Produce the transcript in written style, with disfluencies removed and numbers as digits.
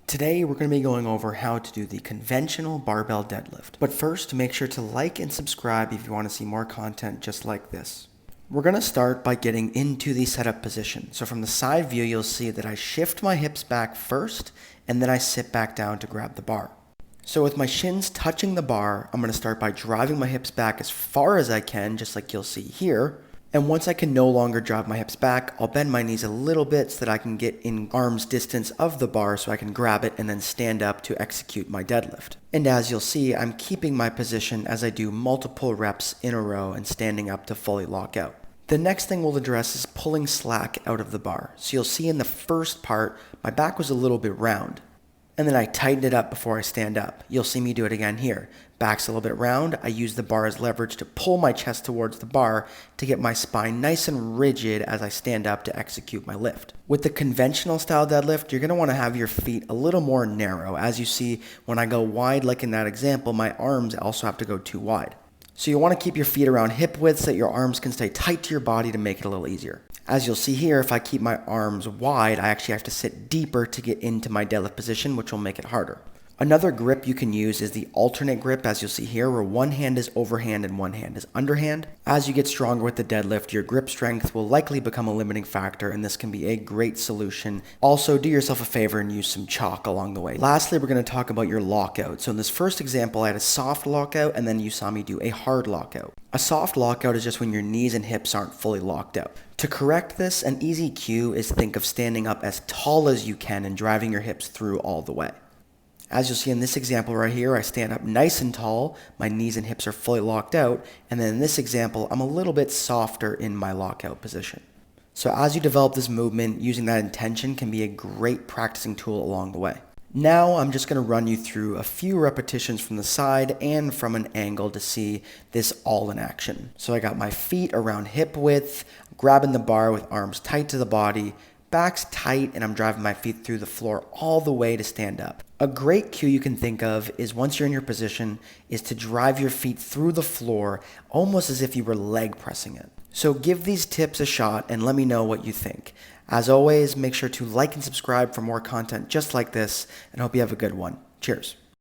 Today we're going to be going over how to do the conventional barbell deadlift. But first, make sure to like and subscribe if you want to see more content just like this. We're going to start by getting into the setup position. So from the side view, you'll see that I shift my hips back first, and then I sit back down to grab the bar. So with my shins touching the bar, I'm going to start by driving my hips back as far as I can, just like you'll see here. And once I can no longer drive my hips back, I'll bend my knees a little bit so that I can get in arm's distance of the bar so I can grab it and then stand up to execute my deadlift. And as you'll see, I'm keeping my position as I do multiple reps in a row and standing up to fully lock out. The next thing we'll address is pulling slack out of the bar. So you'll see in the first part, my back was a little bit round. And then I tighten it up before I stand up. You'll see me do it again here. Back's a little bit round. I use the bar as leverage to pull my chest towards the bar to get my spine nice and rigid as I stand up to execute my lift. With the conventional style deadlift, you're going to want to have your feet a little more narrow. As you see, when I go wide, like in that example, my arms also have to go too wide. So you want to keep your feet around hip width so that your arms can stay tight to your body to make it a little easier. As you'll see here, if I keep my arms wide, I actually have to sit deeper to get into my deadlift position, which will make it harder. Another grip you can use is the alternate grip, as you'll see here, where one hand is overhand and one hand is underhand. As you get stronger with the deadlift, your grip strength will likely become a limiting factor, and this can be a great solution. Also, do yourself a favor and use some chalk along the way. Lastly, we're going to talk about your lockout. So in this first example, I had a soft lockout, and then you saw me do a hard lockout. A soft lockout is just when your knees and hips aren't fully locked out. To correct this, an easy cue is think of standing up as tall as you can and driving your hips through all the way. As you'll see in this example right here, I stand up nice and tall, my knees and hips are fully locked out, and then in this example, I'm a little bit softer in my lockout position. So as you develop this movement, using that intention can be a great practicing tool along the way. Now I'm just going to run you through a few repetitions from the side and from an angle to see this all in action. So I got my feet around hip width, grabbing the bar with arms tight to the body, back's tight, and I'm driving my feet through the floor all the way to stand up. A great cue you can think of is once you're in your position is to drive your feet through the floor almost as if you were leg pressing it. So give these tips a shot and let me know what you think. As always, make sure to like and subscribe for more content just like this, and hope you have a good one. Cheers.